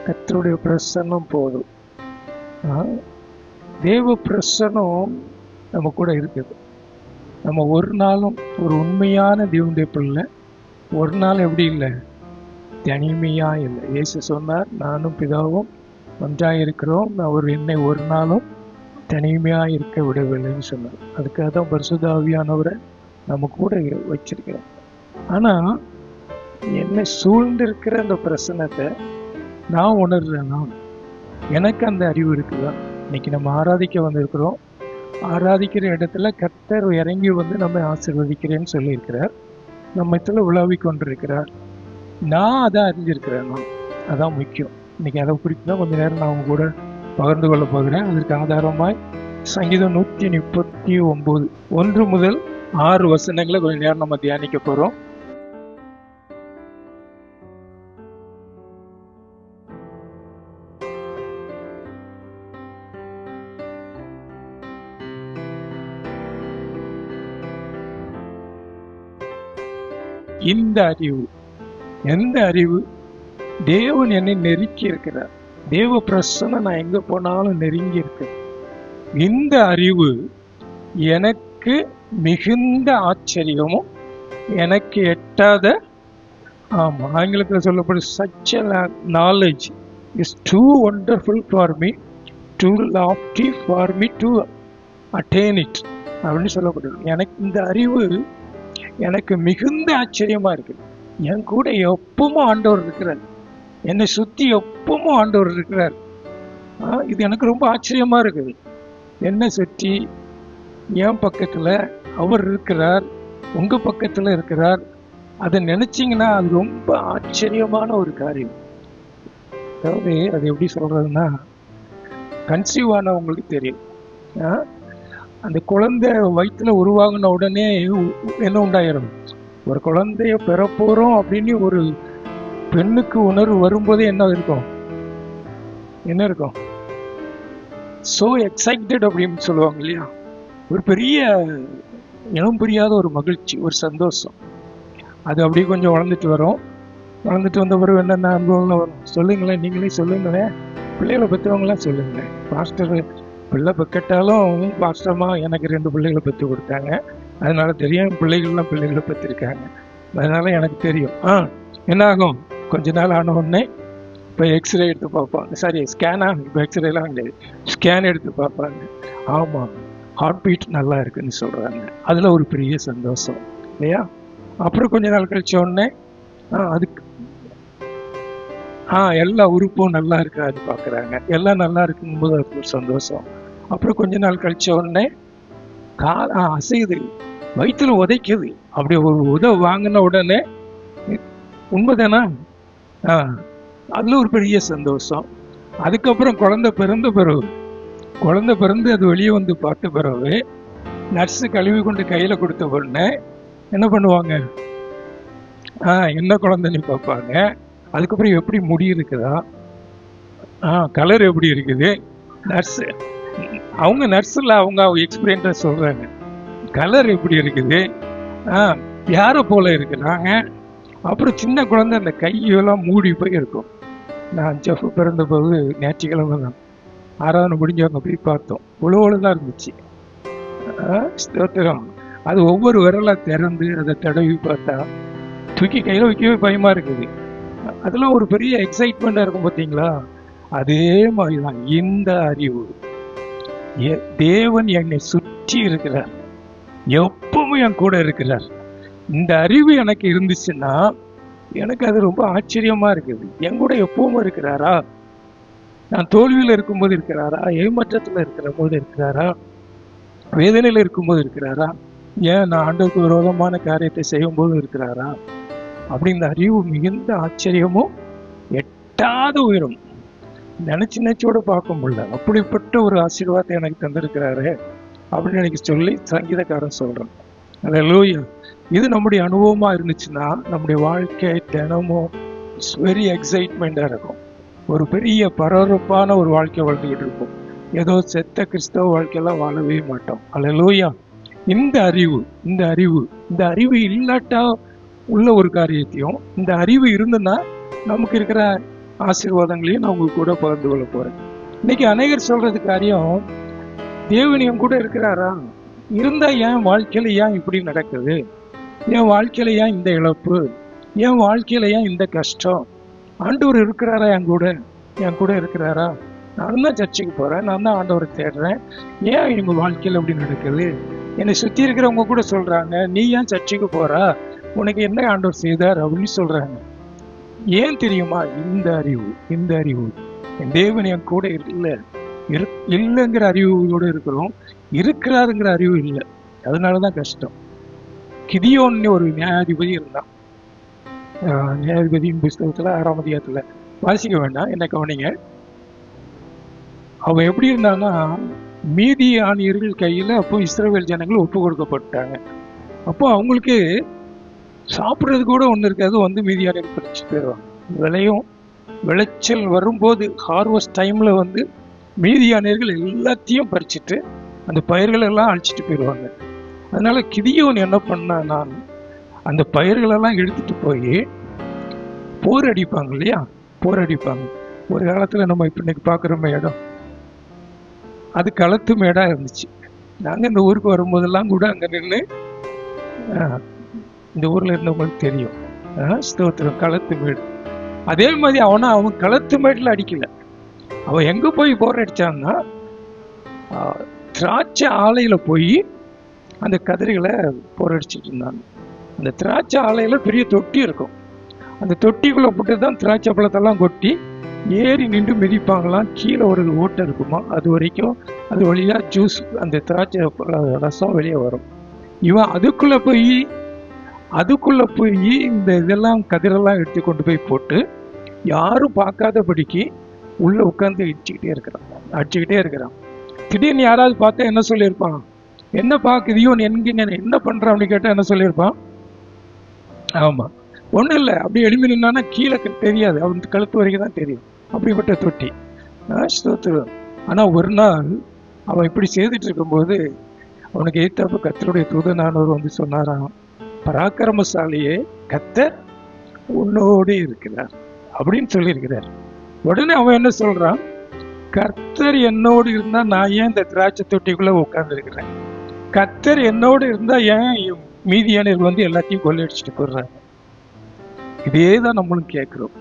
கர்த்தருடைய பிரசன்னம் போதும். தேவ பிரசன்னம் நம்ம கூட இருக்குது. நம்ம ஒரு நாளும் ஒரு உண்மையான தேவனுடைய பிள்ளை ஒரு நாள் எப்படி இல்லை, தனிமையா இல்லை. இயேசு சொன்னார், நானும் பிதாவும் ஒன்றாக இருக்கிறோம், அவர் என்னை ஒரு நாளும் தனிமையா இருக்க விடவில்லைன்னு சொன்னார். அதுக்காக தான் பரிசுத்த ஆவியானவரை நம்ம கூட வச்சிருக்கிறோம். ஆனா என்னை சூழ்ந்திருக்கிற அந்த பிரசனத்தை நான் உணர்றேன்னா எனக்கு அந்த அறிவு இருக்குதா? இன்னைக்கு நம்ம ஆராதிக்க வந்திருக்கிறோம். ஆராதிக்கிற இடத்துல கர்த்தர் இறங்கி வந்து நம்ம ஆசீர்வதிக்கிறேன்னு சொல்லியிருக்கிறார். நம்ம இடத்துல உலாவி கொண்டிருக்கிறார். நான் அதை அறிஞ்சிருக்கிறேன். அதான் முக்கியம். இன்னைக்கு அதை குறித்து தான் கொஞ்ச நேரம் நான் அவங்க கூட பகிர்ந்து கொள்ள போகிறேன். அதற்கு ஆதாரமாய் சங்கீதம் 139 1 முதல் 6 வசனங்களை கொஞ்ச நேரம் நம்ம தியானிக்க போறோம். இந்த அறிவு, எந்த அறிவு? தேவன் என்னை நெருக்கி இருக்கிறார். தேவ பிரசன்னம் நான் எங்க போனாலும் நெருங்கி இருக்கு. இந்த அறிவு எனக்கு மிகுந்த ஆச்சரியமும் எனக்கு எட்டாத, ஆங்கிலத்தில் சொல்லப்படும் such a knowledge is too wonderful for me, too lofty for me to attain it அப்படின்னு சொல்லப்படுது. எனக்கு இந்த அறிவு எனக்கு மிகுந்த ஆச்சரியமா இருக்குது. என் கூட எப்பவும் ஆண்டவர் இருக்கிறார், என்னை சுத்தி எப்பவும் ஆண்டவர் இருக்கிறார். இது எனக்கு ரொம்ப ஆச்சரியமா இருக்குது. என்னை சுற்றி என் பக்கத்துல அவர் இருக்கிறார், உங்க பக்கத்துல இருக்கிறார். அதை நினைச்சீங்கன்னா அது ரொம்ப ஆச்சரியமான ஒரு காரியம். அதாவது அது எப்படி சொல்றதுன்னா, கன்சீவ் ஆனவங்களுக்கு தெரியும். அந்த குழந்தை வயிற்றுல உருவாகின உடனே என்ன உண்டாயிரும்? ஒரு குழந்தைய பெறப்போறோம் அப்படின்னு ஒரு பெண்ணுக்கு உணர்வு வரும்போதே என்ன இருக்கும்? என்ன இருக்கும்? சோ எக்ஸைட்டட் அப்படின்னு சொல்லுவாங்க இல்லையா? ஒரு பெரிய இனம் புரியாத ஒரு மகிழ்ச்சி, ஒரு சந்தோஷம். அது அப்படியே கொஞ்சம் வளர்ந்துட்டு வரும். வளர்ந்துட்டு வந்த பிறகு என்னென்ன அனுபவங்கள்லாம் வரும்? சொல்லுங்களேன், நீங்களே சொல்லுங்களேன். பிள்ளைகளை பெற்றவங்களாம் சொல்லுங்களேன். பாஸ்டர் பிள்ளை பெக்கட்டாலும் பாஸ்டர்மா எனக்கு 2 பிள்ளைகளை பெற்று கொடுத்தாங்க, அதனால தெரியும். பிள்ளைகள்லாம் பிள்ளைகளை பெற்றிருக்காங்க, அதனால எனக்கு தெரியும். என்ன ஆகும்? கொஞ்ச நாள் ஆன உடனே இப்போ எக்ஸ்ரே எடுத்து பார்ப்பாங்க. சாரி, ஸ்கேனாக, இப்போ எக்ஸ்ரேலாம் கிடையாது, ஸ்கேன் எடுத்து பார்ப்பாங்க. ஆமாம், ஹார்ட் பீட் நல்லா இருக்குன்னு சொல்கிறாங்க. அதில் ஒரு பெரிய சந்தோஷம் இல்லையா? அப்புறம் கொஞ்ச நாள் கழிச்ச உடனே அதுக்கு எல்லா உறுப்பும் நல்லா இருக்காது பார்க்குறாங்க. எல்லாம் நல்லா இருக்கும்போது அதுக்கு ஒரு சந்தோஷம். அப்புறம் கொஞ்ச நாள் கழிச்ச உடனே அசையுது, வயிற்றுல உதைக்குது. அப்படி ஒரு உதவி வாங்கின உடனே உண்மைதானா? அதுல ஒரு பெரிய சந்தோஷம். அதுக்கப்புறம் குழந்தை பிறந்து அது வெளியே வந்து பார்த்த பிறகு நர்ஸு கழுவி கொண்டு கையில கொடுத்த உடனே என்ன பண்ணுவாங்க? என்ன குழந்தைன்னு பார்ப்பாங்க. அதுக்கப்புறம் எப்படி முடி இருக்குதா, கலர் எப்படி இருக்குது? நர்ஸு, அவங்க நர்ஸில் அவங்க எக்ஸ்பீரியன்ஸாக சொல்றாங்க, கலர் எப்படி இருக்குது, யாரை போல இருக்கிறாங்க. அப்புறம் சின்ன குழந்தை அந்த கையெல்லாம் மூடி போய் இருக்கும். நான் ஜெஃப் பிறந்த போது ஞாயிற்றுக்கிழமை தான் ஆராதனை முடிஞ்சவங்க போய் பார்த்தோம். உழவுதான் இருந்துச்சு. ஸ்தோத்திரம். அது ஒவ்வொரு விரலாக திறந்து அதை தடவி பார்த்தா தூக்கி கையில் வைக்கவே பயமா இருக்குது. அதெல்லாம் ஒரு பெரிய எக்ஸைட்மெண்டா இருக்கும் பார்த்தீங்களா? அதே மாதிரிதான் இந்த அறிவு. தேவன் என்னை சுற்றி இருக்கிறார், எப்பவும் என் கூட இருக்கிறார். இந்த அறிவு எனக்கு இருந்துச்சுன்னா எனக்கு அது ரொம்ப ஆச்சரியமா இருக்குது. என் கூட எப்பவும் இருக்கிறாரா? நான் தோல்வியில் இருக்கும்போது இருக்கிறாரா? ஏமாற்றத்தில் இருக்கிற போது இருக்கிறாரா? வேதனையில் இருக்கும்போது இருக்கிறாரா? ஏன் நான் ஆண்டவருக்கு விரோதமான காரியத்தை செய்யும் போது இருக்கிறாரா? அப்படி இந்த அறிவு மிகுந்த ஆச்சரியமும் எட்டாத உயரும். நினைச்சோட பார்க்க முடியல. அப்படிப்பட்ட ஒரு ஆசீர்வாதத்தை எனக்கு தந்திருக்கிறாரு அப்படின்னு எனக்கு சொல்லி சங்கீதக்காரன் சொல்றான். அல்லேலூயா. இது நம்முடைய அனுபவமா இருந்துச்சுன்னா நம்முடைய வாழ்க்கை தினமும் வெரி எக்ஸைட்மெண்டா இருக்கும். ஒரு பெரிய பரபரப்பான ஒரு வாழ்க்கை வாழ்ந்துகிட்டு இருக்கும். ஏதோ செத்த கிறிஸ்தவ வாழ்க்கையெல்லாம் வாழவே மாட்டோம். அல்லேலூயா. இந்த அறிவு இல்லாட்டா உள்ள ஒரு காரியத்தையும், இந்த அறிவு இருந்ததுன்னா நமக்கு இருக்கிற ஆசீர்வாதங்களையும் நான் உங்க கூட பகிர்ந்து கொள்ள போறேன். இன்னைக்கு அநேகர் சொல்றது காரியம், தேவன் என் கூட இருக்கிறாரா, இருந்தா என் வாழ்க்கையில ஏன் இப்படி நடக்குது, என் வாழ்க்கையில ஏன் இந்த இழப்பு, என் வாழ்க்கையில ஏன் இந்த கஷ்டம், ஆண்டவர் இருக்கிறாரா என் கூட இருக்கிறாரா, நான் தான் சர்ச்சுக்கு போறேன், நான் தான் ஆண்டவரை தேடுறேன், ஏன் எங்க வாழ்க்கையில இப்படி நடக்குது. என்னை சுத்தி இருக்கிறவங்க கூட சொல்றாங்க, நீ ஏன் சர்ச்சுக்கு போறா, உனக்கு என்ன ஆண்டவர் செய்தார் அப்படின்னு சொல்றாங்க. ஏன் தெரியுமா? இந்த அறிவு என் தேவன் என் கூட இல்லைங்கிற அறிவோடு இருக்கிறோம், இருக்கிறாருங்கிற அறிவு இல்லை. அதனாலதான் கஷ்டம். கிதியோன்னு ஒரு நியாயாதிபதி இருந்தான். நியாயாதிபதியின் புஸ்தகத்துல 6ஆம் அதிகாரத்துல வாசிக்க வேண்டாம், என்ன கவனிங்க. அவன் எப்படி இருந்தான்னா, மீதியானியர்கள் கையில அப்போ இஸ்ரவேல் ஜனங்கள் ஒப்பு கொடுக்கப்பட்டாங்க. அப்போ அவங்களுக்கு சாப்பிட்றது கூட ஒன்று இருக்காது, வந்து மீதியானியர்கள் பறிச்சு போயிடுவாங்க. விளைச்சல் வரும்போது ஹார்வெஸ்ட் டைம்ல வந்து மீதியானியர்கள் எல்லாத்தையும் பறிச்சுட்டு அந்த பயிர்கள் எல்லாம் அழிச்சிட்டு போயிடுவாங்க. அதனால கிதியோன் என்ன பண்ணா, நான் அந்த பயிர்களெல்லாம் எடுத்துட்டு போய் போர் அடிப்பாங்க இல்லையா, போர் அடிப்பாங்க. ஒரு காலத்துல நம்ம இப்ப இன்னைக்கு பாக்குற இடம் அது களத்து மேடா இருந்துச்சு. நாங்க இந்த ஊருக்கு வரும்போதெல்லாம் கூட அங்க நின்று, இந்த ஊர்ல இருந்தவங்களுக்கு தெரியும், ஸ்தோத்திரம், களத்து மேடு. அதே மாதிரி அவன் களத்து மேடுல அடிக்கல. அவன் எங்க போய் போர் அடிச்சான்னா, திராட்சை ஆலையில போய் அந்த கதிரிகளை போர் அடிச்சுட்டு இருந்தாங்க. அந்த திராட்சை ஆலையில பெரிய தொட்டி இருக்கும், அந்த தொட்டிக்குள்ள போட்டு தான் திராட்சை பழத்தெல்லாம் கொட்டி ஏறி நின்று மிதிப்பாங்களாம். கீழே ஒரு ஓட்டை இருக்குமா, அது வரைக்கும் அது வழியா ஜூஸ், அந்த திராட்சை ரசம் வெளியே வரும். இவன் அதுக்குள்ள போய் இந்த இதெல்லாம் கதிரெல்லாம் எடுத்து கொண்டு போய் போட்டு யாரும் பார்க்காதபடிக்கு உள்ள உட்காந்து அடிச்சுக்கிட்டே இருக்கிறான். திடீர்னு யாராவது பார்த்தா என்ன சொல்லியிருப்பான், என்ன பாக்குதியோ என்ன பண்றான் அப்படின்னு கேட்டா என்ன சொல்லியிருப்பான்? ஆமா, ஒன்றும் இல்லை, அப்படி எழுப்பி நின்னா கீழே தெரியாது, அவனுக்கு கழுத்து வரைக்கும் தான் தெரியும். அப்படிப்பட்ட தொட்டி. ஆனா ஒரு நாள் அவன் இப்படி செய்துட்டு இருக்கும்போது அவனுக்கு எதிர்த்தாப்பு கர்த்தருடைய தூதனானவர் வந்து சொன்னாராம், பராக்கிரமசாலியே, கர்த்தர் உன்னோடு இருக்கிறார் அப்படின்னு சொல்லியிருக்கிறார். உடனே அவன் என்ன சொல்றான், கர்த்தர் என்னோடு இருந்தா நான் ஏன் இந்த திராட்சை தொட்டிக்குள்ள உட்கார்ந்து இருக்கிறேன், கர்த்தர் என்னோடு இருந்தா ஏன் மீதியானவர்கள் வந்து எல்லாத்தையும் கொள்ளையடிச்சுட்டு போடுறாங்க. இதேதான் நம்மளும் கேட்கிறோம்.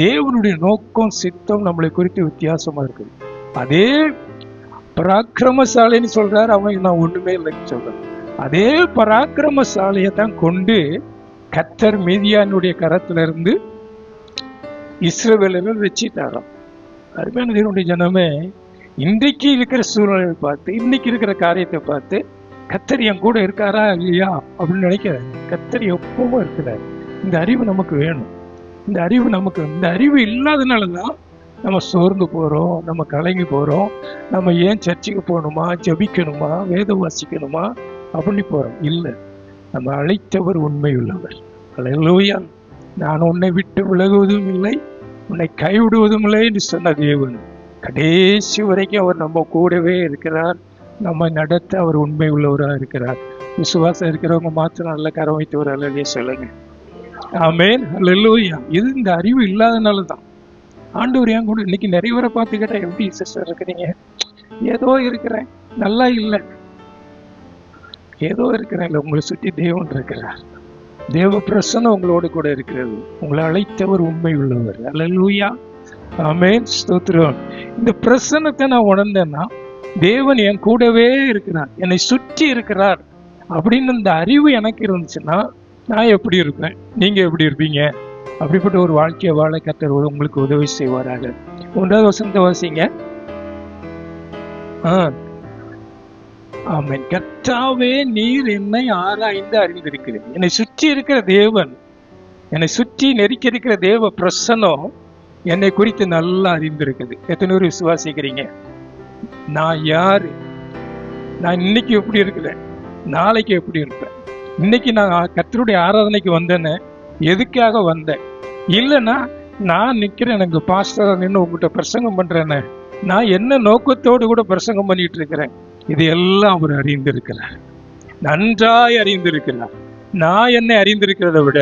தேவனுடைய நோக்கம், சித்தம் நம்மளை குறித்து வித்தியாசமா இருக்குது. அதே பராக்கிரமசாலின்னு சொல்றாரு, அவன் நான் ஒண்ணுமே இல்லைன்னு சொல்றான். அதே பராக்கிரமசாலியை தான் கொண்டு கர்த்தர் மீதியானுடைய கரத்துல இருந்து இஸ்ரவேலர்கள் வெச்சிட்டாராம். அருமையான தேவனுடைய ஜனமே, இன்றைக்கு இருக்கிற சூழ்நிலையை பார்த்து, இன்னைக்கு இருக்கிற காரியத்தை பார்த்து கர்த்தர் என் கூட இருக்காரா இல்லையா அப்படின்னு நினைக்கிறாரு. கர்த்தர் எப்பவும் இருக்கிறார். இந்த அறிவு நமக்கு வேணும். இந்த அறிவு இல்லாதனாலதான் நம்ம சோர்ந்து போறோம், நம்ம கலங்கி போறோம். நம்ம ஏன் சர்ச்சுக்கு போகணுமா, ஜபிக்கணுமா, வேதம் வாசிக்கணுமா அப்படி போறோம். இல்லை, நம்ம அழைத்தவர் உண்மை உள்ளவர். அல்லேலூயா. நான் உன்னை விட்டு விலகுவதும் இல்லை, உன்னை கைவிடுவதும் இல்லை என்று சொன்ன தேவன் கடைசி வரைக்கும் அவர் நம்ம கூடவே இருக்கிறார். நம்ம நடத்த அவர் உண்மை உள்ளவராக இருக்கிறார். விசுவாசம் இருக்கிறவங்க மாத்திரம் நல்ல கரம் வைத்து ஒரு அல்லையே சொல்லுங்க. ஆமென், அல்லேலூயா. இது இந்த அறிவு இல்லாதனாலதான். ஆண்டவர் என் கூட இன்னைக்கு நிறைய பேரை பார்த்து கேட்டா, எப்படி சிஸ்டர் இருக்கிறீங்க? ஏதோ இருக்கிறேன், நல்லா இல்லை, ஏதோ இருக்கிறேன். இல்லை, உங்களை சுற்றி தேவன் இருக்கிறார். தேவ பிரசன்னம் உங்களோடு கூட இருக்கிறது. உங்களை அழைத்தவர் உண்மை உள்ளவர். அல்லேலூயா. ஆமென், ஸ்தோத்திரம். இந்த பிரசன்னத்தை நான் உணர்ந்தேன்னா, தேவன் என் கூடவே இருக்கிறார், என்னை சுற்றி இருக்கிறார் அப்படின்னு இந்த அறிவு எனக்கு இருந்துச்சுன்னா நான் எப்படி இருப்பேன், நீங்க எப்படி இருப்பீங்க? அப்படிப்பட்ட ஒரு வாழ்க்கையை வாழ கர்த்தர் உங்களுக்கு உதவி செய்வாராக. 1வது வசனத்தை வாசிங்க. ஆமென். கர்த்தாவே, நீர் என்னை ஆராய்ந்து அறிந்திருக்கிறேன். என்னை சுற்றி இருக்கிற தேவன், என்னை சுற்றி நெருக்கி இருக்கிற தேவ பிரசன்னம் என்னை குறித்து நல்லா அறிந்திருக்குது. எத்தனை பேர் விசுவாசிக்கிறீங்க? நான் யாரு, நான் இன்னைக்கு எப்படி இருக்கிறேன், நாளைக்கு எப்படி இருப்பேன்? இன்னைக்கு நான் கர்த்தருடைய ஆராதனைக்கு வந்தேன்னு எதுக்காக வந்தேன்? இல்லைன்னா நான் நிக்கிறேன், எனக்கு பாஸ்டரா நின்று உங்ககிட்ட பிரசங்கம் பண்றேன்னு, நான் என்ன நோக்கத்தோடு கூட பிரசங்கம் பண்ணிட்டு இருக்கிறேன்? இது எல்லாம் அவர் அறிந்திருக்கிறார், நன்றாய் அறிந்திருக்கிறார். நான் என்னை அறிந்திருக்கிறத விட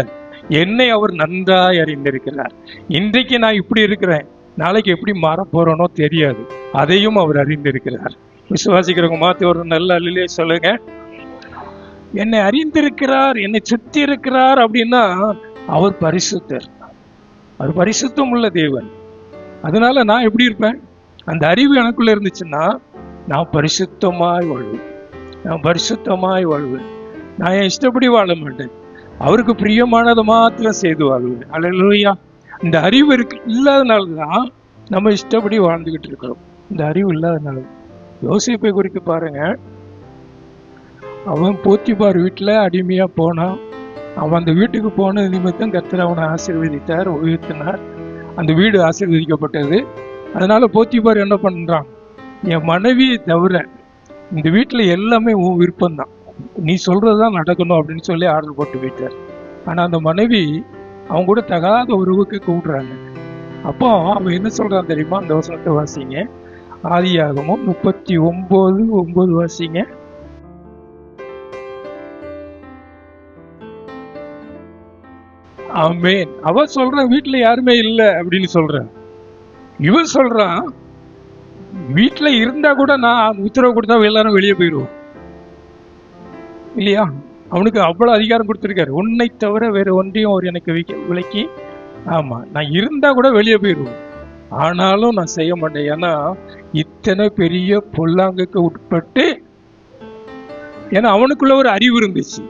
என்னை அவர் நன்றாய் அறிந்திருக்கிறார். இன்றைக்கு நான் இப்படி இருக்கிறேன், நாளைக்கு எப்படி மாற போறேனோ தெரியாது, அதையும் அவர் அறிந்திருக்கிறார். விசுவாசிக்கிறவங்க மாத்தி ஒரு நல்ல அல்லிலே சொல்லுங்க. என்னை அறிந்திருக்கிறார், என்னை சுத்தி இருக்கிறார் அப்படின்னா அவர் பரிசுத்தர், அவர் பரிசுத்தம் உள்ள தேவன். அதனால நான் எப்படி இருப்பேன்? அந்த அறிவு எனக்குள்ள இருந்துச்சுன்னா நான் பரிசுத்தமாய் வாழ்வேன், நான் பரிசுத்தமாய் வாழ்வேன். நான் என் இஷ்டப்படி வாழ மாட்டேன், அவருக்கு பிரியமானதை மாத்திரம் செய்து வாழ்வேன். அல்லேலூயா. இந்த அறிவு இல்லாதனால்தான் நம்ம இஷ்டப்படி வாழ்ந்துகிட்டு இருக்கிறோம். இந்த அறிவு இல்லாதனால. யோசேப்பை குறித்து பாருங்க. அவன் போத்திபார் வீட்டுல அடிமையா போனான். அவன் அந்த வீட்டுக்கு போனது நிமித்தம் கர்த்தர் அவனை ஆசீர்வதித்தார், உயர்த்தினார். அந்த வீடு ஆசீர்வதிக்கப்பட்டது. அதனால போத்திபார் என்ன பண்றான்? என் மனைவியை தவிர இந்த வீட்டுல எல்லாமே உன் விருப்பம்தான், நீ சொல்றதுதான் நடக்கணும் அப்படின்னு சொல்லி ஆர்டர் போட்டு போயிட்டார். ஆனா அந்த மனைவி அவங்க கூட தகாத உறவுக்கு கூப்பிடுறாங்க. அப்போ அவன் என்ன சொல்றான் தெரியுமா? அந்த வசனத்தை வாசிங்க. ஆதியாகமம் 39:9 வாசிங்க. ஆமென். அவ சொல்ற வீட்டுல யாருமே இல்லை அப்படின்னு சொல்றான். இவன் சொல்றான் வீட்டுல இருந்தா கூட நான் உத்தரவு கொடுத்தா எல்லாரும் வெளியே போயிடுவோம் இல்லையா? அவனுக்கு அவ்வளவு அதிகாரம் கொடுத்திருக்காரு. உன்னை தவிர வேற ஒன்றையும் அவர் எனக்கு விலக்கி, ஆமா நான் இருந்தா கூட வெளியே போயிடுவோம், ஆனாலும் நான் செய்ய மாட்டேன். ஏன்னா இத்தனை பெரிய பொல்லாங்குக்கு உட்பட்டு, ஏன்னா அவனுக்குள்ள ஒரு அறிவு இருந்துச்சு,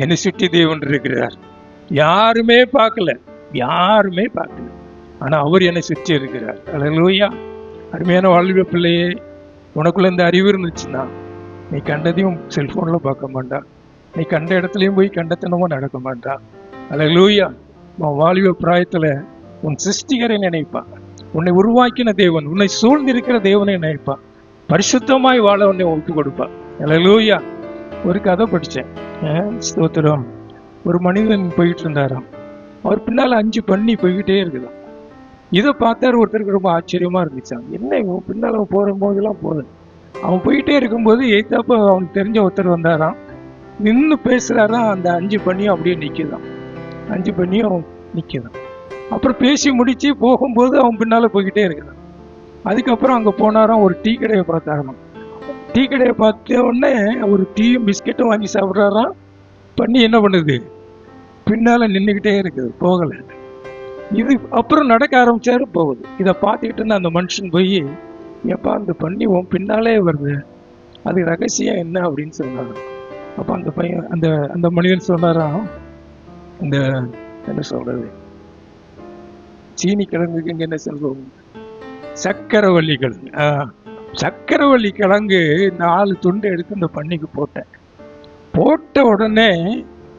என்னை சுற்றி தேவன் இருக்கிறார், யாருமே பார்க்கல, யாருமே பார்க்கல, ஆனா அவர் என்னை சுற்றி இருக்கிறார். அல்லேலூயா. அருமையான வாழ்வு பிள்ளையே, உனக்குள்ள இந்த அறிவு இருந்துச்சுன்னா நீ கண்டதையும் செல்போன்ல பார்க்க மாட்டா, நீ கண்ட இடத்துலயும் போய் கண்டத்தனமும் நடக்க மாட்டா. அல்லேலூயா. உன் வாழ்வு பிராயத்துல உன் சிருஷ்டிகரை நினைப்பான், உன்னை உருவாக்கின தேவன், உன்னை சூழ்ந்திருக்கிற தேவனை நினைப்பான், பரிசுத்தமாய் வாழ உன்னை ஒப்பு கொடுப்பான். அல்லேலூயா. ஒரு கதை படிச்சேன், ஸ்தோத்திரம். ஒரு மனிதன் போயிட்டு இருந்தாராம், அவர் பின்னால 5 பன்னி போய்கிட்டே இருக்குதான். இதை பார்த்தாரு ஒருத்தருக்கு ரொம்ப ஆச்சரியமா இருந்துச்சான். என்ன இவன் பின்னால போற போதெல்லாம் போகுது. அவன் போயிட்டே இருக்கும்போது எய்தாப்ப அவனுக்கு தெரிஞ்ச ஒருத்தர் வந்தாராம், நின்று பேசுறாராம். அந்த 5 பன்னியும் அப்படியே நிக்குதான், 5 பன்னியும் நிக்குதான். அப்புறம் பேசி முடிச்சு போகும்போது அவன் பின்னால போய்கிட்டே இருக்கிறான். அதுக்கப்புறம் அங்க போனாராம், ஒரு டீ கடையை பார்த்தாராம். டீ கடையை பார்த்த உடனே ஒரு டீயும் பிஸ்கெட்டும் வாங்கி சாப்பிட்றாராம். பண்ணி என்ன பண்ணுது? பின்னால நின்றுக்கிட்டே இருக்குது, போகல. இது அப்புறம் நடக்க ஆரம்பிச்சாரு, போகுது. இதை பார்த்துக்கிட்டு இருந்த அந்த மனுஷன் போய், ஏப்பா அந்த பண்ணி உன் பின்னாலே வருது, அது ரகசியம் என்ன அப்படின்னு சொன்னாரு. அப்ப அந்த பையன் அந்த மனிதன் சொன்னாராம், இந்த என்ன சொல்றது, சீனி கிழங்குக்கு இங்க என்ன சொல்றோம், சக்கரவள்ளி கிழங்கு. சக்கரவள்ளி கிழங்கு 4 துண்டு எடுத்து இந்த பண்ணிக்கு போட்டேன். போட்ட உடனே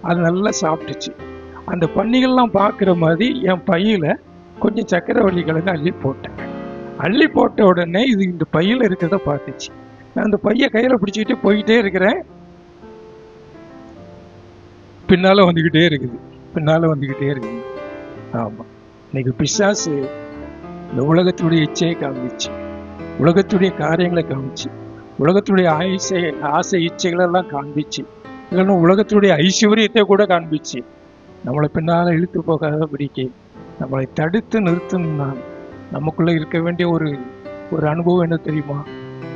அது நல்லா சாப்பிட்டுச்சு. அந்த பன்னிகள்லாம் பார்க்குற மாதிரி என் பையில கொஞ்சம் சக்கரவள்ளி கிழங்கு அள்ளி போட்டேன். அள்ளி போட்ட உடனே இது இந்த பையில இருக்கிறத பார்த்துச்சு. நான் அந்த பைய கையில பிடிச்சிக்கிட்டு போயிட்டே இருக்கிறேன், பின்னால வந்துகிட்டே இருக்குது, பின்னால வந்துகிட்டே இருக்குது. ஆமா, இன்னைக்கு பிசாசு இந்த உலகத்துடைய இச்சையை காமிச்சு, உலகத்துடைய காரியங்களை காமிச்சு, உலகத்துடைய ஆசை இச்சைகளெல்லாம் காண்பிச்சு, இல்லைன்னா உலகத்துடைய ஐஸ்வர்யத்தை கூட காண்பிச்சு நம்மளை பின்னால இழுத்து போகாதபடிக்கு நம்மளை தடுத்து நிறுத்தணும்னா நமக்குள்ள இருக்க வேண்டிய ஒரு அனுபவம் என்ன தெரியுமா?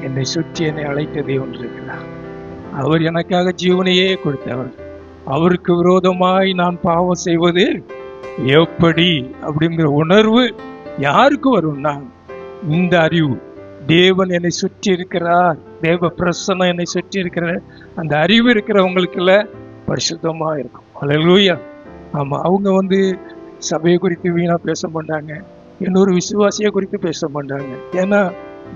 என்னை சுற்றி என்னை அழைத்த தேவன் இருக்கிறார், அவர் எனக்காக ஜீவனையே கொடுத்தவர், அவருக்கு விரோதமாய் நான் பாவம் செய்வது எப்படி அப்படிங்கிற உணர்வு யாருக்கு வரும்னா, இந்த அறிவு, தேவன் என்னை சுற்றி இருக்கிறார், தேவ பிரசன்னம் என்னை சுற்றி இருக்கிற அந்த அறிவு இருக்கிறவங்களுக்குள்ள பரிசுத்தமா இருக்கும். அல்லேலூயா. ஆமா, அவங்க சபையை குறித்து வீணா பேச மாட்டாங்க, இன்னொரு விசுவாசியை குறித்து பேச மாட்டாங்க. ஏன்னா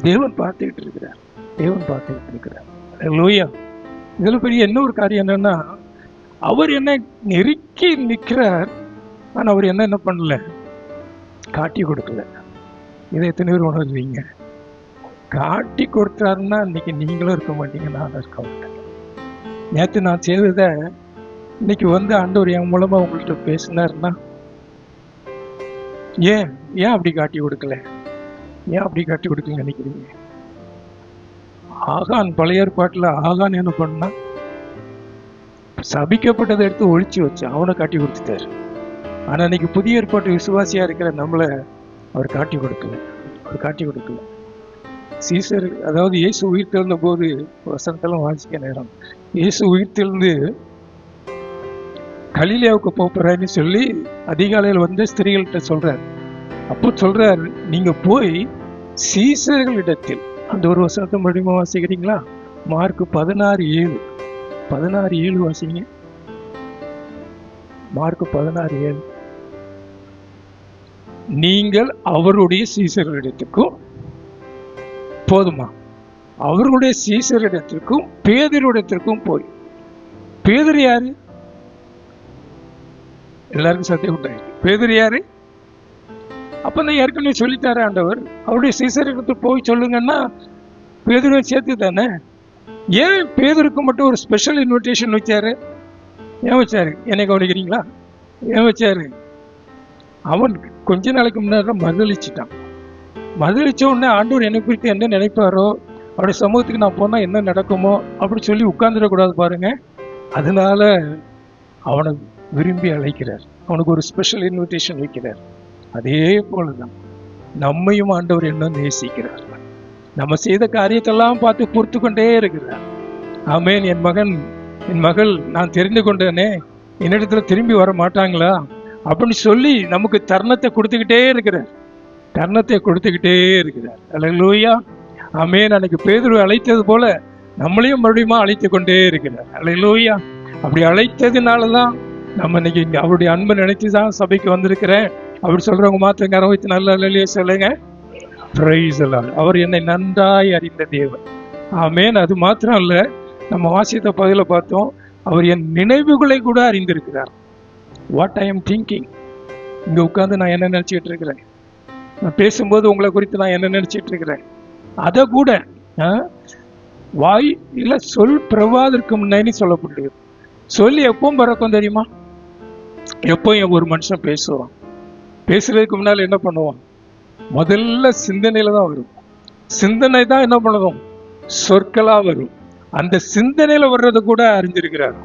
தேவன் பார்த்துக்கிட்டு இருக்கிறார், தேவன் பார்த்துக்கிட்டு இருக்கிறார். அல்லேலூயா. இதுல பெரிய இன்னொரு காரியம் என்னன்னா, அவர் என்ன நெருக்கி நிற்கிறார், ஆனா அவர் என்ன பண்ணல, காட்டி கொடுக்கல. இதை எத்தனை பேர் உணர்வீங்க? காட்டி கொடுத்தாருன்னா இன்னைக்கு நீங்களும் இருக்க மாட்டீங்க, நானும் இருக்க மாட்டேன். நேற்று நான் செய்ததை இன்னைக்கு ஆண்டவர் என் மூலமா உங்கள்கிட்ட பேசினாருன்னா, ஏன் அப்படி காட்டி கொடுக்கல? ஏன் அப்படி காட்டி கொடுக்கல நினைக்கிறீங்க? ஆகான், பழைய ஏற்பாட்டுல ஆகான் என்ன பண்ணா, சபிக்கப்பட்டதை எடுத்து ஒழிச்சு வச்சு அவனை காட்டி கொடுத்துட்டாரு. ஆனா இன்னைக்கு புதிய ஏற்பாட்டு விசுவாசியா இருக்கிற நம்மளை அவர் காட்டி கொடுக்கல. சீசர், அதாவது இயேசு உயிர் தெழுந்த போது, வசனத்தெல்லாம் வாசிக்க நேரம், இயேசு உயிர் தெழுந்து கலிலேயாவுக்கு போறாருன்னு சொல்லி அதிகாலையில் வந்து ஸ்திரீகள்கிட்ட சொல்றாரு. அப்போ சொல்றாரு, நீங்க போய் சீசர்களிடத்தில், அந்த ஒரு வசனத்தை மறுபடியும் வாசிக்கிறீங்களா? மார்க் 16:7 வாசிங்க. மார்க் 16:7. நீங்கள் அவருடைய சீசர்களிடத்துக்கும், போதுமா? அவர்களுடைய சீசரிடத்திற்கும் பேதுருவிடத்திற்கும் போய். பேதுரு யாரு? எல்லாருக்கும் சத்தியம் உண்டாயிருக்கு. பேதுரு யாரு? அப்ப நான் ஏற்கனவே சொல்லித்தார ஆண்டவர், அவருடைய சீசரிடத்துக்கு போய் சொல்லுங்கன்னா பேதுருவை சேர்த்து தானே. ஏன் பேதுருக்கு மட்டும் ஒரு ஸ்பெஷல் இன்விடேஷன் வச்சாரு? ஏன் வச்சாரு? என்னை கவனிக்கிறீங்களா? ஏன் வச்சாரு? அவன் கொஞ்ச நாளைக்கு முன்னாடி மறுதளிச்சிட்டான். மறுதளிச்ச உடனே ஆண்டவர் என்னை குறித்து என்ன நினைப்பாரோ, அவருடைய சமூகத்துக்கு நான் போனா என்ன நடக்குமோ அப்படி சொல்லி உட்கார்ந்துடக்கூடாது பாருங்க. அதனால அவனை விரும்பி அழைக்கிறார், அவனுக்கு ஒரு ஸ்பெஷல் இன்விடேஷன் வைக்கிறார். அதே போலதான் நம்மையும் ஆண்டவர் என்ன நேசிக்கிறார். நம்ம செய்த காரியத்தெல்லாம் பார்த்து பொறுத்து கொண்டே இருக்கிறார். ஆமேன். என் மகன், என் மகள் நான் தெரிந்து கொண்டேனே, என்னிடத்துல திரும்பி வர மாட்டாங்களா அப்படின்னு சொல்லி நமக்கு தருணத்தை கொடுத்துக்கிட்டே இருக்கிறார். அல்லேலூயா. ஆமேன். அன்னைக்கு பேதுரு அழைத்தது போல நம்மளையும் மறுபடியும் அழைத்து கொண்டே இருக்கிறார். அல்லேலூயா. அப்படி அழைத்ததுனாலதான் நம்ம இன்னைக்கு இங்க அவருடைய அன்பை நினைச்சுதான் சபைக்கு வந்திருக்கிறேன் அப்படி சொல்றவங்க மாத்திரம் கரம் வைத்து நல்ல அல்லேலூயா சொல்லுங்க. Price the Lord. அவர் என்னை நன்றாய் அறிந்த தேவன். ஆமேன். அது மாத்திரம் இல்ல, நம்ம வாசித்த பகுதியில பார்த்தோம், அவர் என் நினைவுகளை கூட அறிந்திருக்கிறார். What I am thinking. இங்க உட்கார்ந்து நான் என்ன நினைச்சிட்டு இருக்கிறேன், நான் பேசும்போது உங்களை குறித்து நான் என்ன நினைச்சிட்டு இருக்கிறேன், அதை கூட வாய் இல்ல சொல் பிரவாதற்கு முன்னாடி சொல்லப்பட்டது. சொல்லி எப்பவும் பிறக்கும் தெரியுமா? எப்போ ஒரு மனுஷன் பேசுவான், பேசுறதுக்கு முன்னால என்ன பண்ணுவான்? முதல்ல சிந்தனையில தான் வரும். சிந்தனை தான் என்ன பண்ணுவோம்? சொற்களா வரும். அந்த சிந்தனையில வர்றது கூட அறிஞ்சிருக்கிறார்.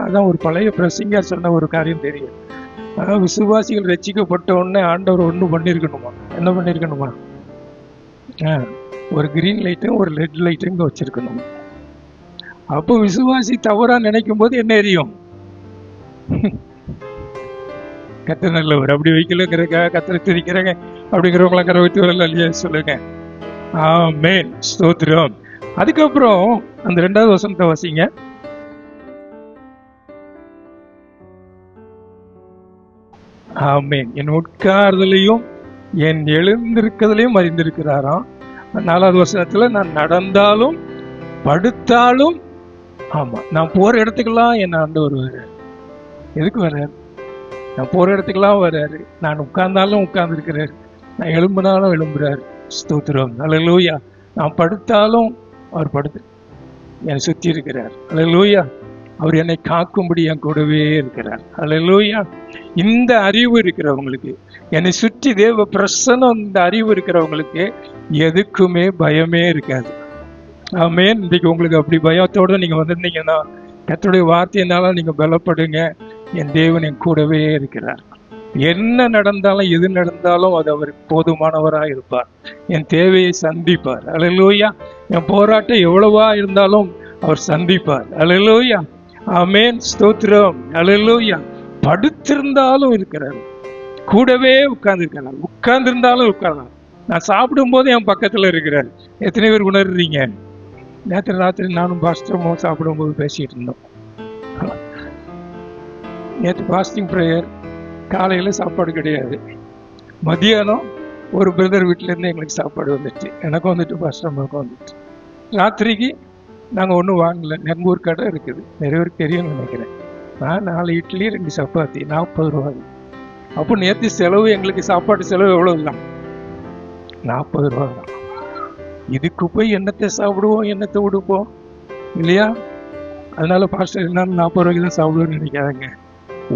அதான் ஒரு பழைய பிரசங்கர் சொன்ன ஒரு காரியம் தெரியும். விசுவாசிகள் ரட்சிக்கப்பட்ட உடனே ஆண்டவர் ஒண்ணு பண்ணிருக்கணுமா? என்ன பண்ணிருக்கணுமா? ஒரு கிரீன் லைட்டும் ஒரு ரெட் லைட்டும் இங்க வச்சிருக்கணும். அப்போ விசுவாசி தவறா நினைக்கும் போது என்ன எரியும்? கத்த நல்லவர், அப்படி வைக்கலங்கிறக்க கத்தரை திரிக்கிறாங்க அப்படிங்கிறவங்களாம் கரை வைத்து வரல இல்லையா? சொல்லுங்க. ஆமென். ஸ்தோத்திரம். அதுக்கப்புறம் அந்த 2வது வசனத்தை வாசிங்க. ஆமென். என் உட்கார்தலையும் என் எழுந்திருக்கிறதுலையும் அறிந்திருக்கிறாராம். 4வது வசனத்துல, நான் நடந்தாலும் படுத்தாலும், ஆமா, நான் போற இடத்துக்கெல்லாம் என்ன ஆண்டவர் வர்றாரு. எதுக்கு வர்றாரு? நான் போற இடத்துக்கெல்லாம் வர்றாரு. நான் உட்கார்ந்தாலும் உட்கார்ந்து இருக்கிறாரு, நான் எழும்புனாலும் எழும்புறாரு. ஸ்தோத்திரம். அல்லேலூயா. நான் படுத்தாலும் அவர் படுத்து என்னை சுத்தி இருக்கிறார். அல்லேலூயா. அவர் என்னை காக்கும்படி என் கூடவே இருக்கிறார். அல்லேலூயா. இந்த அறிவு இருக்கிறவங்களுக்கு, என்னை சுற்றி தேவ பிரசன்னம், இந்த அறிவு இருக்கிறவங்களுக்கு எதுக்குமே பயமே இருக்காது. ஆமென். இன்றைக்கு உங்களுக்கு அப்படி பயத்தோட நீங்க வந்திருந்தீங்கன்னா, கர்த்தருடைய வார்த்தையினால நீங்க பலப்படுங்க. என் தேவன் என் கூடவே இருக்கிறார். என்ன நடந்தாலும் எது நடந்தாலும் அது அவர் போதுமானவராக இருப்பார். என் தேவையை சந்திப்பார். அல்லேலூயா. என் போராட்டம் எவ்வளவா இருந்தாலும் அவர் சந்திப்பார். அல்லேலூயா. ஆமென். ஸ்தோத்திரம். அல்லேலூயா. படுத்திருந்தாலும் இருக்கிறார், கூடவே உட்கார்ந்துருக்கிறார். உட்கார்ந்திருந்தாலும் உட்கார்ந்தார். நான் சாப்பிடும் போது என் பக்கத்துல இருக்கிறார். எத்தனை பேர் உணர்றீங்க? நேற்று ராத்திரி நானும் பாஸ்டரும் சாப்பிடும் போது பேசிட்டு இருந்தோம். நேற்று பாஸ்டிங் ப்ரேயர், காலையில சாப்பாடு கிடையாது. மதியானம் ஒரு பிரதர் வீட்டுல இருந்து எங்களுக்கு சாப்பாடு வந்துட்டு, எனக்கும் வந்துட்டு பாஸ்டருக்கும் வந்துட்டு. ராத்திரிக்கு நாங்க ஒன்றும் வாங்கல. நெம்பூர் கடை இருக்குது, நிறைய பேருக்கு தெரியும்னு நினைக்கிறேன். நான் 4 இட்லி 2 சப்பாத்தி, 40 ரூபா. அப்போ நேற்று செலவு, எங்களுக்கு சாப்பாட்டு செலவு எவ்வளவு இல்லை? 40 ரூபா தான். இதுக்கு போய் என்னத்தை சாப்பிடுவோம், என்னத்தை உடுப்போம் இல்லையா? அதனால பாஸ்டர் என்ன 40 ரூபாய்க்கு தான் சாப்பிடுவோம்னு நினைக்காதங்க.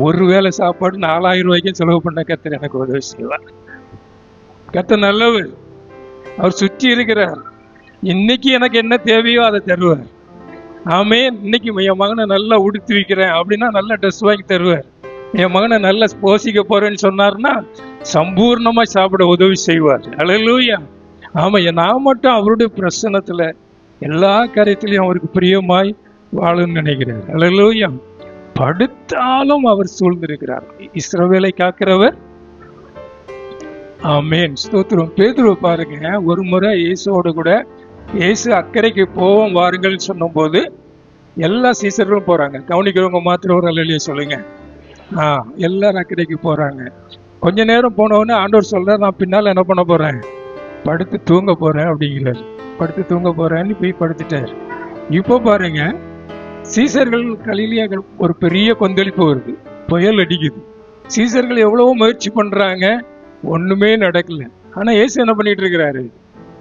ஒரு வேளை சாப்பாடு 4000 ரூபாய்க்கு செலவு பண்ண கர்த்தர் எனக்கு உதவி செய்வார். கர்த்தர் நல்லவர், அவர் சுற்றி இருக்கிறார். இன்னைக்கு எனக்கு என்ன தேவையோ அதை தருவார். ஆமென். இன்னைக்கு என் மகனை நல்லா உடுத்தி வைக்கிறேன் அப்படின்னா நல்ல ட்ரெஸ் வாங்கி தருவார். என் மகனை நல்லா போஷிக்க போறேன்னு சொன்னார்னா சம்பூர்ணமா சாப்பிட உதவி செய்வார். அல்லேலூயா. ஆமா, நான் மட்டும் அவருடைய பிரசன்னத்துல எல்லா காரியத்திலையும் அவருக்கு பிரியமாய் வாழும்னு நினைக்கிறார். அல்லேலூயா. படுத்தாலும் அவர் சூழ்ந்திருக்கிறார். இஸ்ரவேலை காக்கிறவர். ஆமென், ஸ்தோத்திரம். பேதுரு பாருங்க, ஒரு முறை இயேசுவோடு கூட இயேசு அக்கறைக்கு போவோம் வாருங்கள் சொன்ன போது எல்லா சீசர்களும் போறாங்க. கவனிக்கிறவங்க மாத்திரம் ஒரு அல்லேலூயா சொல்லுங்க. எல்லாரும் அக்கறைக்கு போறாங்க. கொஞ்ச நேரம் போனவொடனே ஆண்டவர் சொல்றார், நான் பின்னால என்ன பண்ண போறேன், படுத்து தூங்க போறேன் அப்படிங்கிறார். படுத்து தூங்க போறேன்னு போய் படுத்துட்டார். இப்போ பாருங்க, சீசர்கள் கலிலியாக்கள் ஒரு பெரிய கொந்தளிப்பு வருது, புயல் அடிக்குது. சீசர்கள் எவ்வளவோ முயற்சி பண்றாங்க, ஒண்ணுமே நடக்கல. ஆனா இயேசு என்ன பண்ணிட்டு இருக்கிறாரு,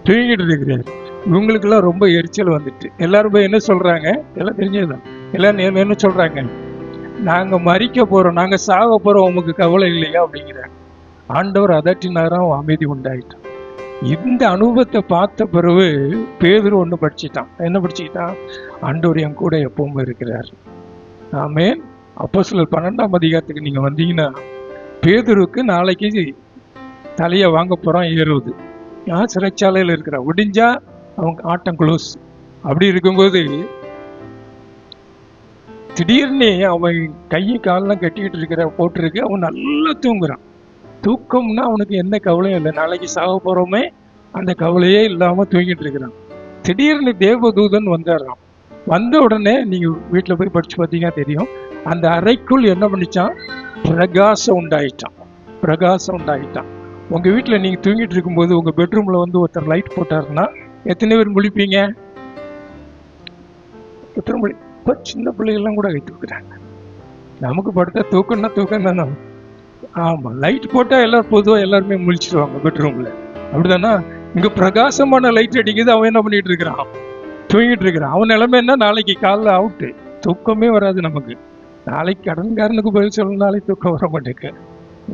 தூங்கிட்டு இருக்கிறாரு. இவங்களுக்கெல்லாம் ரொம்ப எரிச்சல் வந்துட்டு எல்லாரும் போய் என்ன சொல்றாங்க, எல்லாம் தெரிஞ்சதுதான், எல்லாரும் என்ன சொல்றாங்க, நாங்க மறிக்க போறோம், நாங்க சாக போறோம், உமக்கு கவலை இல்லையா அப்படிங்கிறாங்க. ஆண்டவர் அதட்டினாராம், அமைதி உண்டாயிட்டான். இந்த அனுபவத்தை பார்த்த பிறகு பேதுரு ஒன்று படிச்சுட்டான். என்ன படிச்சுக்கிட்டான், ஆண்டவர் என் கூட எப்பவும் இருக்கிறார். ஆமென். அப்போஸ்தலர் 12ஆம் அதிகாரத்துக்கு நீங்க வந்தீங்கன்னா, பேதுருக்கு நாளைக்கு தலையை வாங்க போறான் ஏறுவது. சிறைச்சாலையில் இருக்கிறான். விடிஞ்சா அவங்க ஆட்டம் க்ளோஸ். அப்படி இருக்கும்போது திடீர்னு அவன் கையை காலெல்லாம் கட்டிக்கிட்டு இருக்கிற போட்டிருக்கு. அவன் நல்லா தூங்குறான். தூக்கம்னா அவனுக்கு என்ன கவலையும் இல்லை, நாளைக்கு சாக போறோமே அந்த கவலையே இல்லாம தூங்கிட்டு இருக்கிறான். திடீர்னு தேவதூதன் வந்துடுறான். வந்த உடனே நீங்க வீட்டுல போய் படிச்சு பார்த்தீங்கன்னா தெரியும், அந்த அறைக்குள் என்ன பண்ணிச்சான், பிரகாசம் உண்டாயிட்டான். பிரகாசம் உண்டாயிட்டான். உங்க வீட்டுல நீங்க தூங்கிட்டு இருக்கும்போது உங்க பெட்ரூம்ல வந்து ஒருத்தர் லைட் போட்டாருன்னா எத்தனை பேர் முழிப்பீங்க? எத்தனை மொழி? இப்போ சின்ன பிள்ளைகள்லாம் கூட கை தூக்குறாங்க. நமக்கு படுத்தா தூக்கம்னா தூக்கம் தானே. ஆமா, லைட் போட்டா எல்லாரும் பொதுவாக எல்லாருமே முழிச்சிடுவாங்க பெட்ரூம்ல, அப்படிதானா? இங்க பிரகாசமான லைட் அடிக்குது. அவன் என்ன பண்ணிட்டு இருக்கிறான், தூங்கிட்டு இருக்கிறான். அவன் நிலைமை என்ன, நாளைக்கு காலைல அவுட்டு, தூக்கமே வராது நமக்கு. நாளைக்கு கடன்காரனுக்கு பதில் சொல்லணும்னாலே தூக்கம் வர மாட்டேங்குது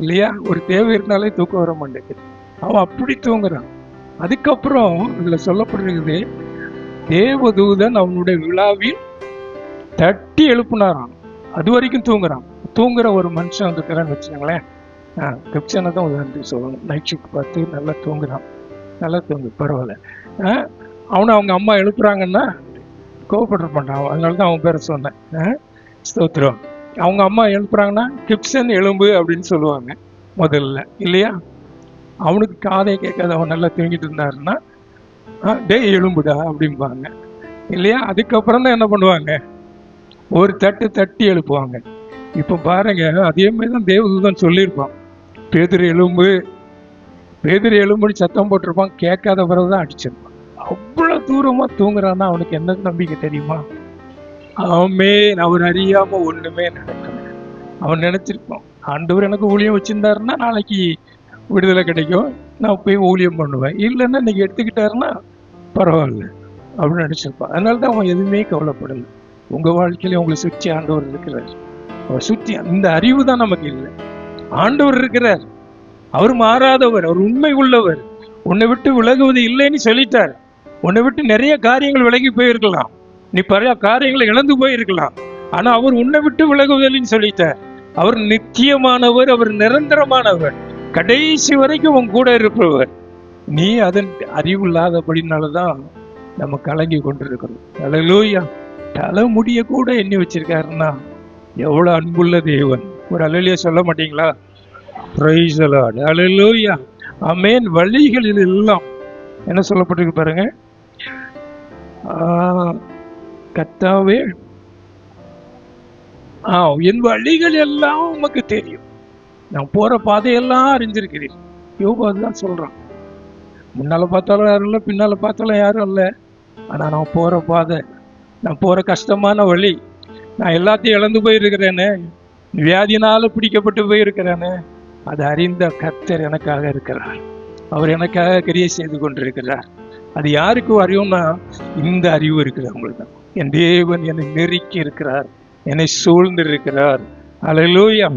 இல்லையா? ஒரு தேவை இருந்தாலே தூக்கம் வர மாட்டேங்குது. அவன் அப்படி தூங்குறான். அதுக்கப்புறம் இதுல சொல்லப்படுகிறது, தேவதூதன் அவனுடைய விழாவில் தட்டி எழுப்புனாராம். அது வரைக்கும் தூங்குறான். தூங்குற ஒரு மனுஷன் இருக்கிறான்னு வச்சுக்கோங்களேன். கிப்சனை தான் உதாரணத்துக்கு சொல்லணும். நைட் ஷிஃப்ட் பார்த்து நல்லா தூங்குறான். நல்லா தூங்கு, பரவாயில்ல. அவனை அவங்க அம்மா எழுப்புறாங்கன்னா கோவப்பட மாட்டான். அதனால தான் அவன் பேரை சொன்னேன். ஸ்தோத்திரம். அவங்க அம்மா எழுப்புறாங்கன்னா கிப்சன் எலும்பு அப்படின்னு சொல்லுவாங்க முதல்ல, இல்லையா? அவனுக்கு காதை கேட்காது, அவன் நல்லா தூங்கிட்டு இருந்தாருன்னா டே எலும்புடா அப்படிம்பாங்க, இல்லையா? அதுக்கப்புறம் தான் என்ன பண்ணுவாங்க, ஒரு தட்டு தட்டி எழுப்புவாங்க. இப்போ பாருங்க, அதே மாதிரி தான் தேவதூதன் சொல்லியிருப்பான், பேதுரு எலும்பு, பேதுரு எலும்புன்னு சத்தம் போட்டிருப்பான். கேட்காத பிறகுதான் அடிச்சிருப்பான். அவ்வளவு தூரமா தூங்குறான்னா அவனுக்கு என்ன நம்பிக்கை தெரியுமா? ஆமென். அவர் அறியாம ஒண்ணுமே நடக்கல. அவன் நினைச்சிருப்பான், ஆண்டவர் எனக்கு ஊழியம் வச்சிருந்தாருன்னா நாளைக்கு விடுதலை கிடைக்கும், நான் போய் ஊழியம் பண்ணுவேன். இல்லைன்னா இன்னைக்கு எடுத்துக்கிட்டாருன்னா பரவாயில்ல அப்படின்னு நினைச்சிருப்பான். அதனாலதான் அவன் எதுவுமே கவலைப்படலை. உங்க வாழ்க்கையில உங்களை சுற்றி ஆண்டவர் இருக்கிறார். அவர் சுற்றி இந்த அறிவு தான் நமக்கு இல்லை. ஆண்டவர் இருக்கிறார். அவர் மாறாதவர், அவர் உண்மை உள்ளவர். உன்னை விட்டு விலகுவது இல்லைன்னு சொல்லிட்டார். உன்னை விட்டு நிறைய காரியங்கள் விலகி போயிருக்கலாம், நீ பல காரியங்களை இழந்து போயிருக்கலாம். ஆனா அவர் உன்னை விட்டு விலகுவதில்லைன்னு சொல்லிட்டார். அவர் நித்தியமானவர், அவர் நிரந்தரமானவர், கடைசி வரைக்கும் உன் கூட இருப்பவர். நீ அதன் அறிவு இல்லாதபடினாலதான் நம்ம கலங்கி கொண்டிருக்கிறோம். அல்லேலூயா. தலை முடிய கூட எண்ணி வச்சிருக்காருன்னா எவ்வளவு அன்புள்ள தேவன். ஒரு அல்லேலூயா சொல்ல மாட்டீங்களா? Praise the lord. Hallelujah. Amen. வழிகளில் எல்லாம் என்ன சொல்லப்பட்டிருக்கு பாருங்க, கர்த்தாவே என் வழிகள் எல்லாம் உமக்கு தெரியும், நான் போற பாதையெல்லாம் அறிஞ்சிருக்கிறேன். யோபு அதுதான் சொல்றான். முன்னால பார்த்தாலும் யாரும் இல்லை, பின்னால பார்த்தாலும் யாரும் இல்லை. ஆனா நான் போற பாதை, நான் போற கஷ்டமான வழி, நான் எல்லாத்தையும் இழந்து போயிருக்கிறேனே, வியாதினால பிடிக்கப்பட்டு போயிருக்கிறேனே, அதை அறிந்த கர்த்தர் எனக்காக இருக்கிறார். அவர் எனக்காக கிரியை செய்து கொண்டிருக்கிறார். அது யாருக்கு அறியும்னா, இந்த அறிவு இருக்கிறவங்களுக்கு தான். என் தேவன் என்னை நெருக்கி இருக்கிறார், என்னை சூழ்ந்து இருக்கிறார். அல்லேலூயா.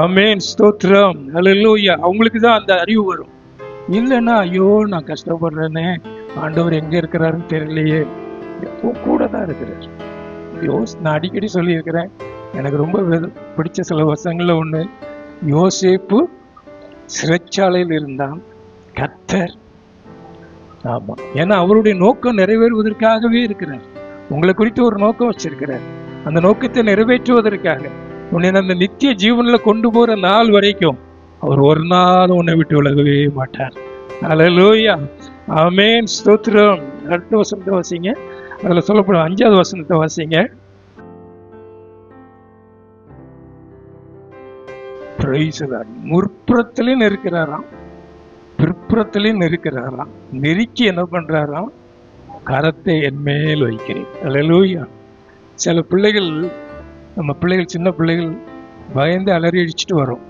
ஆமென். ஸ்தோத்திரம். அல்லேலூயா. அவங்களுக்கு தான் அந்த அறிவு வரும். இல்லைன்னா ஐயோ நான் கஷ்டப்படுறேனே, ஆண்டவர் எங்க இருக்கிறாருன்னு தெரியலையே. எப்போ கூட தான் இருக்கிறார். நான் அடிக்கடி சொல்லியிருக்கிறேன், எனக்கு ரொம்ப பிடிச்ச சில வசனங்கள்ல ஒண்ணு, யோசேப்பு சிறைச்சாலையில் இருந்தான், கர்த்தர். ஆமா, ஏன்னா அவருடைய நோக்கம் நிறைவேறுவதற்காகவே இருக்கிறார். உங்களை குறித்து ஒரு நோக்கம் வச்சிருக்கிறார். அந்த நோக்கத்தை நிறைவேற்றுவதற்காக உன்னை அந்த நித்திய ஜீவன்ல கொண்டு போற நாள் வரைக்கும் அவர் ஒரு நாள் உன்னை விட்டு விலகவே மாட்டார். அல்லேலூயா, ஆமென், ஸ்தோத்திரம். அடுத்த வசனத்தை வாசிங்க. அதுல சொல்லப்படும் 5வது வசனத்தை வாசிங்க. முற்புறத்திலும் இருக்கிறாராம், பிற்புறத்திலும் இருக்கிறாராம். நெருக்கி என்ன பண்றாராம்? கரத்தை என் மேல் வைக்கிறேன். அல்லேலூயா. சில பிள்ளைகள், நம்ம பிள்ளைகள், சின்ன பிள்ளைகள் பயந்து அலறி அடிச்சுட்டு வரும்.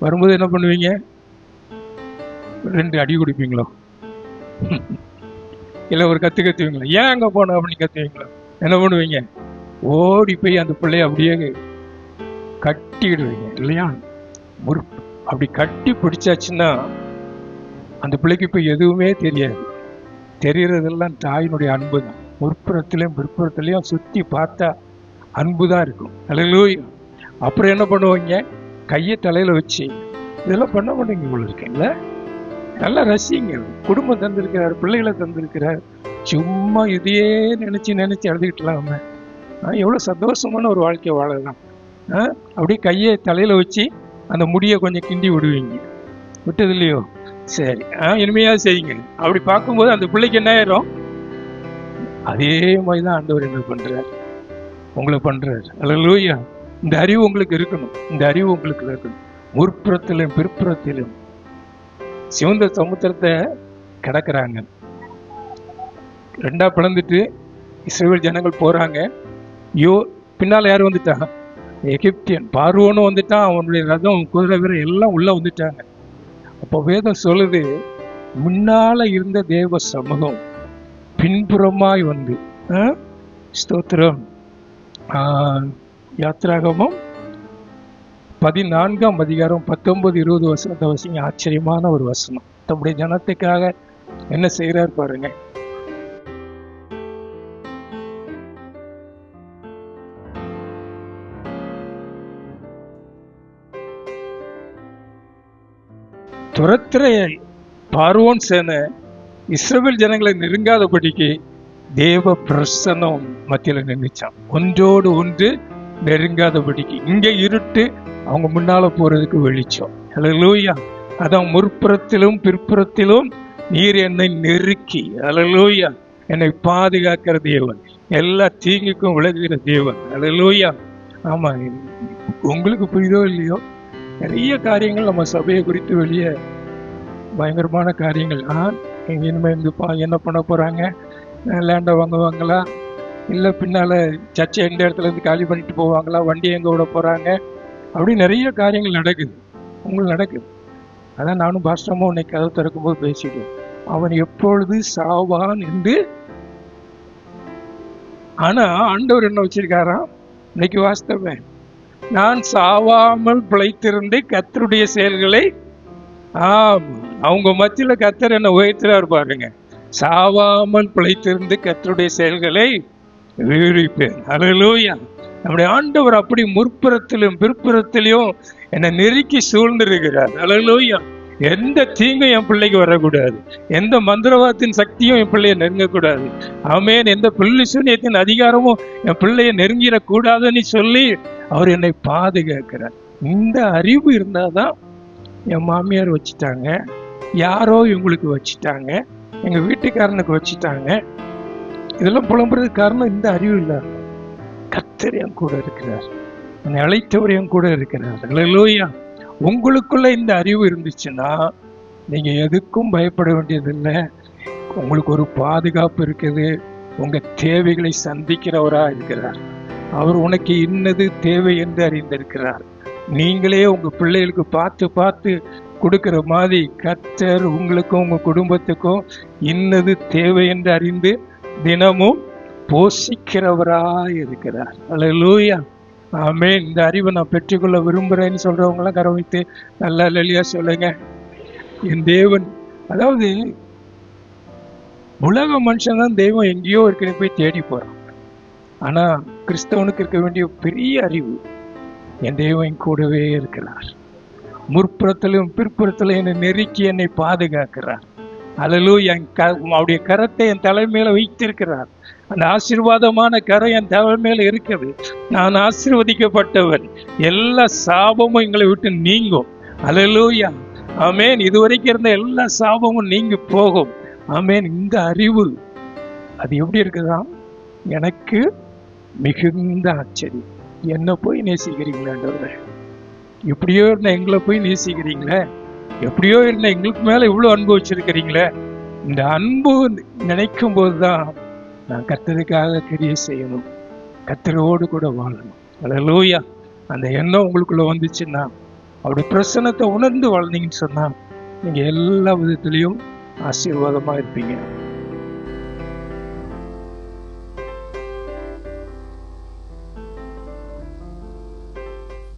வரும்போது என்ன பண்ணுவீங்க? 2 அடி கொடுப்பீங்களோ? இல்லை ஒரு கத்துவீங்களா? ஏன் அங்கே போன அப்படின்னு கத்துவீங்களா? என்ன பண்ணுவீங்க? ஓடி போய் அந்த பிள்ளைய அப்படியே கட்டிடுவீங்க இல்லையா? அப்படி கட்டி பிடிச்சாச்சுன்னா அந்த பிள்ளைக்கு இப்போ எதுவுமே தெரியாது. தெரியறதெல்லாம் தாயினுடைய அன்பு தான். முற்புறத்திலையும் பிற்புறத்திலையும் சுற்றி பார்த்தா அன்பு தான் இருக்கும். அல்லேலூயா. அப்புறம் என்ன பண்ணுவீங்க? கையை தலையில வச்சு இதெல்லாம் பண்ண மாட்டீங்க போல இருக்கீங்களா? நல்லா ரசிங்க. குடும்பம் தந்திருக்கிறார், பிள்ளைகளை தந்திருக்கிறார். சும்மா இதையே நினைச்சு எழுதிக்கிட்டலாம். எவ்வளவு சந்தோஷமான ஒரு வாழ்க்கை வாழலாம். அப்படியே கையை தலையில வச்சு அந்த முடியை கொஞ்சம் கிண்டி விடுவீங்க. விட்டது இல்லையோ? சரி, இனிமையா செய்யுங்க. அப்படி பார்க்கும்போது அந்த பிள்ளைக்கு என்ன ஆயிரும்? அதே மாதிரிதான் ஆண்டவர் என்ன பண்றார்? உங்களை பண்றார். அல்லேலூயா. இந்த அறிவு உங்களுக்கு இருக்கணும். இந்த அறிவு உங்களுக்கு இருக்கணும். முற்புறத்திலும் பிற்புறத்திலும் சிவந்த சமுத்திரத்தை கிடக்குறாங்க. 2ஆ பிளந்துட்டு இஸ்ரவேல் ஜனங்கள் போறாங்க. பின்னால யார் வந்துட்டாங்க? எகிப்தியன் பார்வோனும் வந்துட்டான். அவனுடைய ரதம், குதிரை வீரர் எல்லாம் உள்ள வந்துட்டாங்க. அப்போ வேதம் சொல்லுது, முன்னால இருந்த தேவ சமூகம் பின்புறமாய் வந்து, ஸ்தோத்திரம், யாத்திராகமம் 14ஆம் அதிகாரம் 19-20 வசனத்தை வசிங்க. ஆச்சரியமான ஒரு வசனம். தம்முடைய ஜனத்துக்காக என்ன செய்யறார் பாருங்க. துரத்திர பார்வோன் சேனை இஸ்ரவேல் ஜனங்களை நெருங்காதபடிக்கு தேவ பிரசன்னம் மத்தியில நின்றுச்சான். ஒன்றோடு ஒன்று நெருங்காதபடிக்கு. இங்க இருட்டு, அவங்க முன்னால போறதுக்கு வெளிச்சம். அல்லேலூயா. அதான் முற்புறத்திலும் பிற்புறத்திலும் நீர் என்னை நெருக்கி, அல்லேலூயா, என்னை பாதுகாக்கிற தேவன், எல்லா தீங்குக்கும் விலகுகிற தேவன். அல்லேலூயா. ஆமா, உங்களுக்கு புரியுதோ இல்லையோ, நிறைய காரியங்கள் நம்ம சபையை குறித்து வெளியே பயங்கரமான காரியங்கள். இனிமே என்ன பண்ண போறாங்க? லேண்டை வாங்குவாங்களா? இல்லை பின்னால சர்ச்சை எந்த இடத்துல இருந்து காலி பண்ணிட்டு போவாங்களா? வண்டி எங்க விட போறாங்க? அப்படி நிறைய காரியங்கள் நடக்குது, உங்களுக்கு நடக்குது. அதான் நானும் பாஸ்டமும் இன்னைக்கு கதவு திறக்கும் போது பேசிடுவோம். அவன் எப்பொழுது சாவான் என்று. ஆனா ஆண்டவர் என்ன வச்சிருக்காராம்? இன்னைக்கு வாஸ்தவன், நான் சாவாமல் பிழைத்திருந்து கர்த்தருடைய செயல்களை, அவங்க மத்தியில கர்த்தர் என்ன உயர்த்துறாரு பாருங்க. சாவாமல் பிழைத்திருந்து கர்த்தருடைய செயல்களை விவரிப்பேன். அல்லேலூயா. நம்முடைய ஆண்டவர் அப்படி முற்புறத்திலும் பிற்புறத்திலையும் என்னை நெருக்கி சூழ்ந்திருக்கிறார். அல்லேலூயா. எந்த தீங்கும் என் பிள்ளைக்கு வரக்கூடாது. எந்த மந்திரவாதத்தின் சக்தியும் என் பிள்ளைய நெருங்கக்கூடாது. ஆமென். எந்த பிள்ளை சூனியத்தின் அதிகாரமும் என் பிள்ளைய நெருங்கிடக்கூடாதுன்னு சொல்லி அவர் என்னை பாதுகாக்கிறார். இந்த அறிவு இருந்தாதான். என் மாமியார் வச்சுட்டாங்க, யாரோ இவங்களுக்கு வச்சுட்டாங்க, எங்க வீட்டுக்காரனுக்கு வச்சுட்டாங்க, இதெல்லாம் புலம்புறதுக்கு காரணம் இந்த அறிவு இல்லை. கர்த்தர் என் கூட இருக்கிறார், என்னை அழைத்தவர் என் கூட இருக்கிறார். அல்லேலூயா. உங்களுக்குள்ள இந்த அறிவு இருந்துச்சுன்னா நீங்க எதுக்கும் பயப்பட வேண்டியதில்லை. உங்களுக்கு ஒரு பாதுகாப்பு இருக்குது. உங்க தேவைகளை சந்திக்கிறவரா இருக்கிறார். அவர் உனக்கு இன்னது தேவை என்று அறிந்திருக்கிறார். நீங்களே உங்க பிள்ளைகளுக்கு பார்த்து பார்த்து கொடுக்கிற மாதிரி கர்த்தர் உங்களுக்கும் உங்க குடும்பத்துக்கும் இன்னது தேவை என்று அறிந்து தினமும் போஷிக்கிறவராய் இருக்கிறார். அல்லேலூயா. ஆமென். இந்த அறிவை நான் பெற்றுக்கொள்ள விரும்புறேன்னு சொல்றவங்க எல்லாம் கரம் வைத்து நல்லா லலியா சொல்லுங்க. என் தேவன், அதாவது உலக மனுஷன் தான் தெய்வம் எங்கேயோ இருக்குன்னு போய் தேடி போறான். ஆனா கிறிஸ்தவனுக்கு இருக்க வேண்டிய பெரிய அறிவு என் தேவன் கூடவே இருக்கிறார். முற்புறத்திலும் பிற்புறத்திலும் என்னை நெருக்கி என்னை பாதுகாக்கிறார். அல்லேலூயா. அவருடைய கரத்தை என் தலைமையில வைத்திருக்கிறார். அந்த ஆசீர்வாதமான கரம் என் தலைமையில இருக்குது. நான் ஆசீர்வதிக்கப்பட்டவன். எல்லா சாபமும் எங்களை விட்டு நீங்கும். அல்லேலூயா. ஆமென். இதுவரைக்கும் இருந்த எல்லா சாபமும் நீங்கி போகும். ஆமென். இந்த அறிவு அது எப்படி இருக்குதா? எனக்கு மிகுந்த ஆச்சரியம். என்ன போய் நேசிக்கிறீங்களே, எப்படியோ இருந்த எங்களை போய் நேசிக்கிறீங்களே, எப்படியோ இருந்த எங்களுக்கு மேல இவ்வளவு அன்பு வச்சிருக்கிறீங்களே. இந்த அன்பு நினைக்கும் போதுதான் நான் கர்த்தருக்காக கிரியை செய்யணும், கர்த்தரோடு கூட வாழணும். அல்லேலூயா. அந்த எண்ணம் உங்களுக்குள்ள வந்துச்சுன்னா, அவருடைய பிரசன்னத்தை உணர்ந்து வாழ்ந்தீங்கன்னு சொன்னா, நீங்க எல்லா விதத்திலையும் ஆசீர்வாதமா இருப்பீங்க.